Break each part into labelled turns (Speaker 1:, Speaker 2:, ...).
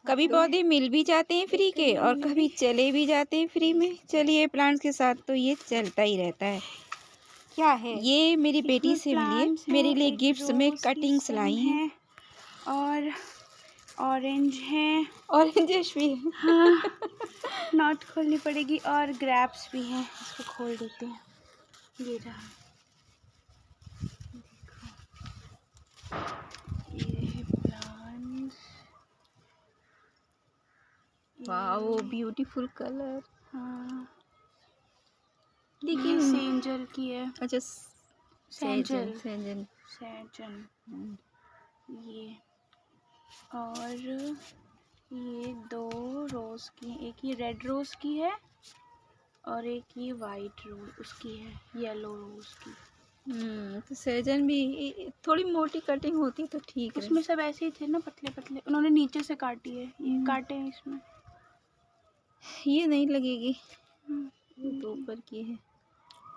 Speaker 1: कभी पौधे मिल भी जाते हैं फ्री के और कभी चले भी जाते हैं फ्री में। चलिए, प्लांट्स के साथ तो ये चलता ही रहता है।
Speaker 2: क्या है
Speaker 1: ये मेरी बेटी से मिलिए, मेरे लिए गिफ्ट्स में कटिंग्स लाई हैं
Speaker 2: और ऑरेंज है,
Speaker 1: ऑरेंजेस भी है।
Speaker 2: हाँ नॉट खोलनी पड़ेगी, और ग्रैप्स भी हैं। इसको खोल देते हैं, ये रहा, देखो ये प्लांट्स,
Speaker 1: वाओ ब्यूटीफुल कलर।
Speaker 2: हाँ
Speaker 1: लेकिन
Speaker 2: सेंजल की है।
Speaker 1: अच्छा,
Speaker 2: सेंजल
Speaker 1: सेंजन
Speaker 2: सेंजन ये, और ये 2 रोज़ की, एक ये रेड रोज़ की है और एक ये वाइट रोज उसकी है, येलो रोज़ की।
Speaker 1: तो सेजन भी थोड़ी मोटी कटिंग होती तो ठीक है।
Speaker 2: उसमें सब ऐसे ही थे ना, पतले पतले, उन्होंने नीचे से काटी है, ये काटे हैं इसमें।
Speaker 1: ये नहीं लगेगी, ये तो ऊपर की है।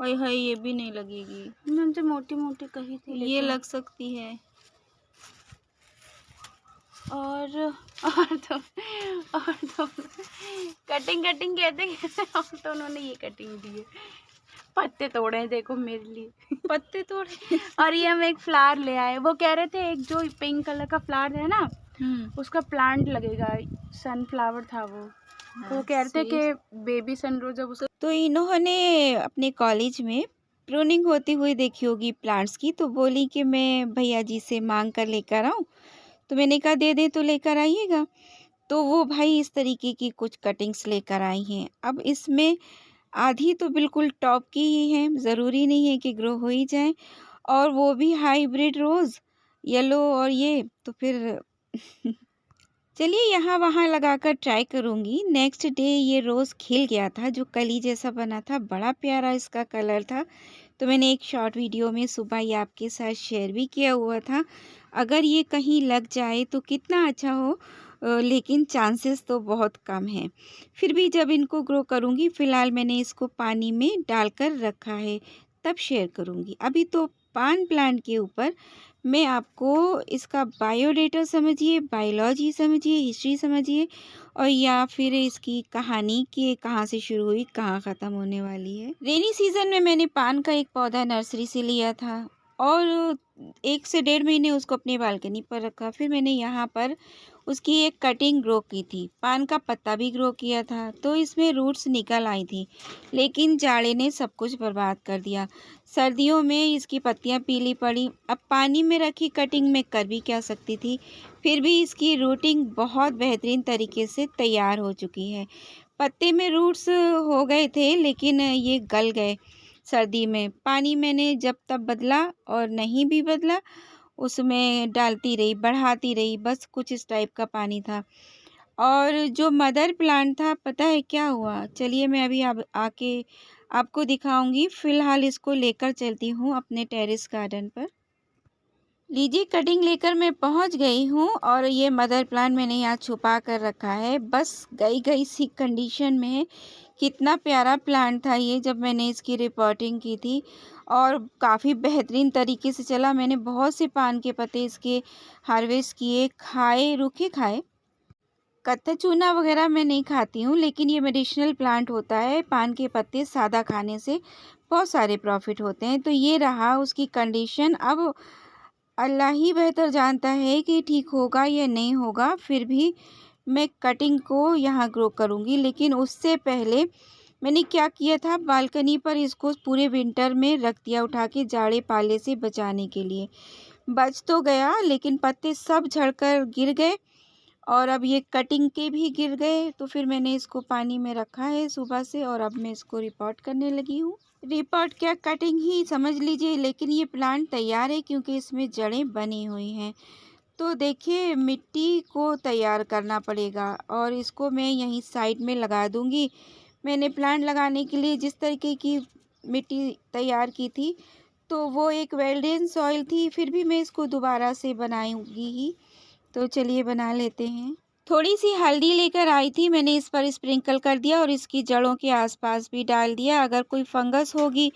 Speaker 1: ओए हाय, ये भी नहीं लगेगी।
Speaker 2: मुझे मोटी मोटी कही थी,
Speaker 1: ये लग सकती है।
Speaker 2: और तो कटिंग कहते और तो उन्होंने ये कटिंग दी है। पत्ते तोड़े हैं देखो मेरे लिए।
Speaker 1: पत्ते तोड़े।
Speaker 2: और ये हम एक फ्लावर ले आए, वो कह रहे थे एक जो पिंक कलर का फ्लावर है ना, उसका प्लांट लगेगा, सनफ्लावर था वो। तो वो कह रहे थे कि बेबी सनरोज जब उसको, तो
Speaker 1: इन्होंने अपने कॉलेज में प्रूनिंग होती हुई देखी होगी प्लांट्स की, तो बोली कि मैं भैया जी से मांग कर लेकर आऊँ। तो मैंने कहा दे दे तो लेकर आइएगा। तो वो भाई इस तरीके की कुछ कटिंग्स लेकर आई हैं। अब इसमें आधी तो बिल्कुल टॉप की ही हैं, ज़रूरी नहीं है कि ग्रो हो ही जाए, और वो भी हाइब्रिड रोज़ येलो, और ये तो फिर चलिए यहाँ वहाँ लगाकर ट्राई करूँगी। नेक्स्ट डे ये रोज़ खिल गया था, जो कली जैसा बना था, बड़ा प्यारा इसका कलर था। तो मैंने एक शॉर्ट वीडियो में सुबह ही आपके साथ शेयर भी किया हुआ था। अगर ये कहीं लग जाए तो कितना अच्छा हो, लेकिन चांसेस तो बहुत कम हैं। फिर भी जब इनको ग्रो करूँगी, फ़िलहाल मैंने इसको पानी में डालकर रखा है, तब शेयर करूँगी। अभी तो पान प्लांट के ऊपर मैं आपको इसका बायोडेटा समझिए, बायोलॉजी समझिए, हिस्ट्री समझिए, और या फिर इसकी कहानी कि कहाँ से शुरू हुई, कहाँ ख़त्म होने वाली है। रेनी सीज़न में मैंने पान का एक पौधा नर्सरी से लिया था और 1 से 1.5 महीने उसको अपनी बालकनी पर रखा। फिर मैंने यहाँ पर उसकी एक कटिंग ग्रो की थी, पान का पत्ता भी ग्रो किया था, तो इसमें रूट्स निकल आई थी, लेकिन जाड़े ने सब कुछ बर्बाद कर दिया। सर्दियों में इसकी पत्तियाँ पीली पड़ी। अब पानी में रखी कटिंग में कर भी क्या सकती थी, फिर भी इसकी रूटिंग बहुत बेहतरीन तरीके से तैयार हो चुकी है। पत्ते में रूट्स हो गए थे, लेकिन ये गल गए सर्दी में। पानी मैंने जब तब बदला और नहीं भी बदला, उसमें डालती रही, बढ़ाती रही, बस कुछ इस टाइप का पानी था। और जो मदर प्लांट था, पता है क्या हुआ? चलिए मैं अभी अब आके आपको दिखाऊंगी। फ़िलहाल इसको लेकर चलती हूँ अपने टेरेस गार्डन पर। लीजिए, कटिंग लेकर मैं पहुँच गई हूँ और ये मदर प्लांट मैंने यहाँ छुपा कर रखा है, बस गई सी कंडीशन में है। कितना प्यारा प्लांट था ये जब मैंने इसकी रिपोर्टिंग की थी, और काफ़ी बेहतरीन तरीके से चला। मैंने बहुत से पान के पत्ते इसके हार्वेस्ट किए, खाए, रूखे खाए। कत्था चूना वगैरह मैं नहीं खाती हूँ, लेकिन ये मेडिसिनल प्लांट होता है। पान के पत्ते सादा खाने से बहुत सारे प्रॉफिट होते हैं। तो ये रहा उसकी कंडीशन। अब अल्लाह ही बेहतर जानता है कि ठीक होगा या नहीं होगा। फिर भी मैं कटिंग को यहाँ ग्रो करूँगी, लेकिन उससे पहले मैंने क्या किया था, बालकनी पर इसको पूरे विंटर में रख दिया उठा के, जाड़े पाले से बचाने के लिए। बच तो गया, लेकिन पत्ते सब झड़कर गिर गए और अब ये कटिंग के भी गिर गए। तो फिर मैंने इसको पानी में रखा है सुबह से, और अब मैं इसको रिपोर्ट करने लगी हूँ। रिपोर्ट क्या, कटिंग ही समझ लीजिए, लेकिन ये प्लांट तैयार है क्योंकि इसमें जड़ें बनी हुई हैं। तो देखिए, मिट्टी को तैयार करना पड़ेगा और इसको मैं यहीं साइड में लगा दूँगी। मैंने प्लांट लगाने के लिए जिस तरीके की मिट्टी तैयार की थी, तो वो एक वेल्डेन सॉइल थी, फिर भी मैं इसको दोबारा से बनाऊँगी ही। तो चलिए बना लेते हैं। थोड़ी सी हल्दी लेकर आई थी, मैंने इस पर स्प्रिंकल कर दिया और इसकी जड़ों के आसपास भी डाल दिया। अगर कोई फंगस होगी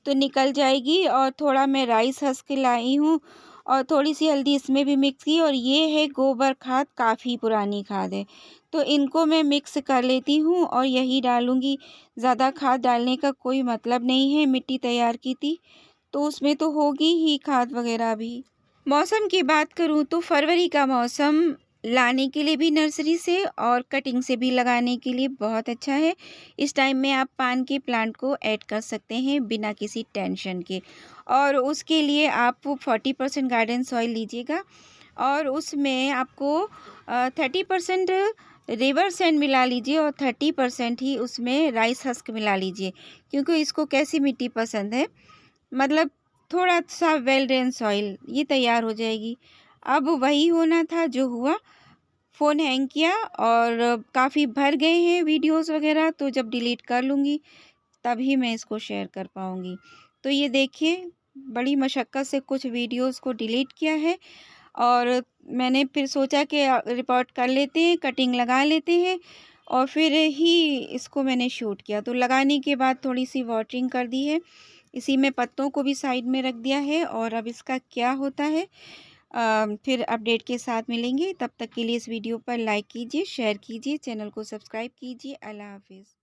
Speaker 1: तो निकल जाएगी। और थोड़ा मैं राइस हस्क लाई हूँ और थोड़ी-सी हल्दी इसमें भी मिक्स की और ये है गोबर खाद, काफ़ी पुरानी खाद है। तो इनको मैं मिक्स कर लेती हूँ और यही डालूँगी। ज़्यादा खाद डालने का कोई मतलब नहीं है, मिट्टी तैयार की थी, तो उसमें तो होगी ही खाद वगैरह भी। मौसम की बात करूँ तो फरवरी का मौसम लाने के लिए भी नर्सरी से और कटिंग से भी लगाने के लिए बहुत अच्छा है। इस टाइम में आप पान के प्लांट को ऐड कर सकते हैं बिना किसी टेंशन के। और उसके लिए आप 40% गार्डन सॉइल लीजिएगा और उसमें आपको 30% रिवर सैंड मिला लीजिए और 30% ही उसमें राइस हस्क मिला लीजिए, क्योंकि इसको कैसी मिट्टी पसंद है, मतलब थोड़ा-सा वेल ड्रेन सॉइल, ये तैयार हो जाएगी। अब वही होना था जो हुआ, फ़ोन हैंग किया और काफ़ी भर गए हैं वीडियोज़ वग़ैरह, तो जब डिलीट कर लूँगी तभी मैं इसको शेयर कर पाऊँगी। तो ये देखिए, बड़ी मशक्क़त से कुछ वीडियोज़ को डिलीट किया है और मैंने फिर सोचा कि रिपोर्ट कर लेते हैं, कटिंग लगा लेते हैं और फिर ही इसको मैंने शूट किया। तो लगाने के बाद थोड़ी-सी वाटरिंग कर दी है। इसी में पत्तों को भी साइड में रख दिया है और अब इसका क्या होता है फिर अपडेट के साथ मिलेंगे। तब तक के लिए इस वीडियो पर लाइक कीजिए, शेयर कीजिए, चैनल को सब्सक्राइब कीजिए। अल्लाह हाफ़िज़।